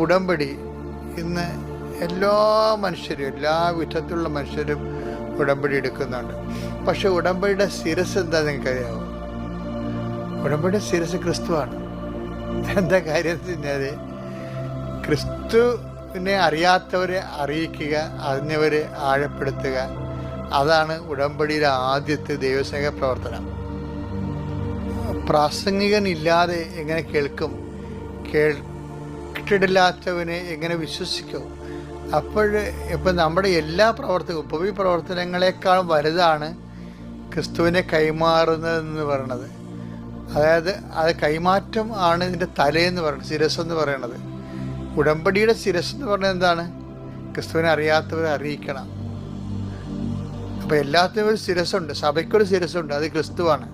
ഉടമ്പടി ഇന്ന് എല്ലാ മനുഷ്യരും, എല്ലാ വിധത്തിലുള്ള മനുഷ്യരും ഉടമ്പടി എടുക്കുന്നുണ്ട്. പക്ഷെ ഉടമ്പടിയുടെ ശിരസ് എന്താ നിങ്ങൾക്കറിയാമോ? ഉടമ്പടിയുടെ ശിരസ് ക്രിസ്തുവാണ്. എന്താ കാര്യം എന്ന് പറഞ്ഞാൽ, ക്രിസ്തുവിനെ അറിയാത്തവരെ അറിയിക്കുക, അറിഞ്ഞവരെ ആഴപ്പെടുത്തുക, അതാണ് ഉടമ്പടിയുടെ ആദ്യത്തെ ദൈവസ്നേഹ പ്രവർത്തനം. പ്രാസംഗികനില്ലാതെ എങ്ങനെ കേൾക്കും? കേട്ടിട്ടില്ലാത്തവനെ എങ്ങനെ വിശ്വസിക്കും? ഇപ്പം നമ്മുടെ എല്ലാ ഉപരി പ്രവർത്തനങ്ങളെക്കാളും വലുതാണ് ക്രിസ്തുവിനെ കൈമാറുന്നതെന്ന് പറയണത്. അതായത് അത് കൈമാറ്റം ആണ് ഇതിൻ്റെ തലയെന്ന് പറയുന്നത്, ശിരസ്സെന്ന് പറയണത്. ഉടമ്പടിയുടെ ശിരസ്സെന്ന് പറയുന്നത് എന്താണ്? ക്രിസ്തുവിനെ അറിയാത്തവരെ അറിയിക്കണം. അപ്പോൾ എല്ലാത്തിനും ഒരു ശിരസ്സുണ്ട്, സഭയ്ക്കൊരു ശിരസ്സുണ്ട്, അത് ക്രിസ്തുവാണ്.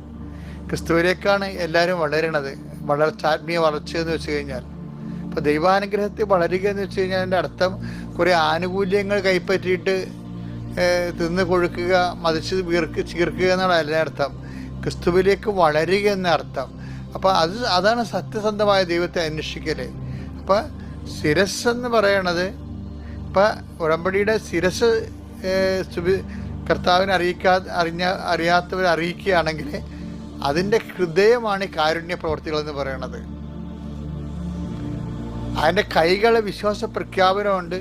ക്രിസ്തുവിലേക്കാണ് എല്ലാവരും വളരണത്. ആത്മീയ വളർച്ചയെന്ന് വെച്ച് കഴിഞ്ഞാൽ, ഇപ്പോൾ ദൈവാനുഗ്രഹത്തിൽ വളരുക എന്ന് വെച്ച് കഴിഞ്ഞാൽ അതിൻ്റെ അർത്ഥം കുറേ ആനുകൂല്യങ്ങൾ കൈപ്പറ്റിയിട്ട് തിന്ന് കൊഴുക്കുക, മതിച്ച് ചീർക്കുക എന്നുള്ള അതിൻ്റെ അർത്ഥം. ക്രിസ്തുവിലേക്ക് വളരുക എന്ന അർത്ഥം. അപ്പോൾ അതാണ് സത്യസന്ധമായ ദൈവത്തെ അന്വേഷിക്കല്. അപ്പോൾ ശിരസ്സെന്ന് പറയണത്, ഇപ്പം ഉടമ്പടിയുടെ ശിരസ് കർത്താവിനെ അറിയാത്തവരെ അറിയിക്കുകയാണെങ്കിൽ അതിൻ്റെ ഹൃദയമാണ് ഈ കാരുണ്യ പ്രവർത്തികളെന്ന് പറയണത്. അതിൻ്റെ കൈകളെ വിശ്വാസ പ്രഖ്യാപനമുണ്ട്,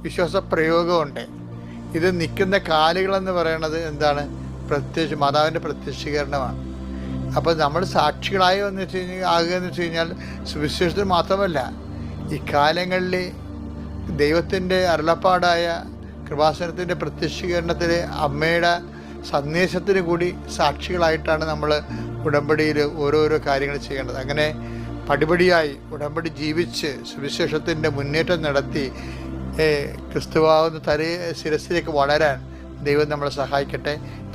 വിശ്വാസ പ്രയോഗമുണ്ട്. ഇത് നിൽക്കുന്ന കാലുകളെന്ന് പറയണത് എന്താണ്? മാതാവിൻ്റെ പ്രത്യക്ഷീകരണമാണ്. അപ്പോൾ നമ്മൾ സാക്ഷികളായി ആകുക എന്ന് വെച്ച് കഴിഞ്ഞാൽ സുവിശേഷത്തിൽ മാത്രമല്ല, ഈ കാലങ്ങളിൽ ദൈവത്തിൻ്റെ അരുളപ്പാടായ കൃപാസനത്തിൻ്റെ പ്രത്യക്ഷീകരണത്തിൽ അമ്മയുടെ സന്ദേശത്തിന് കൂടി സാക്ഷികളായിട്ടാണ് നമ്മൾ ഉടമ്പടിയിൽ ഓരോരോ കാര്യങ്ങൾ ചെയ്യേണ്ടത്. അങ്ങനെ പടിപടിയായി ഉടമ്പടി ജീവിച്ച് സുവിശേഷത്തിൻ്റെ മുന്നേറ്റം നടത്തി ക്രിസ്തുവാകുന്ന ശിരസിലേക്ക് വളരാൻ ദൈവം നമ്മളെ സഹായിക്കട്ടെ.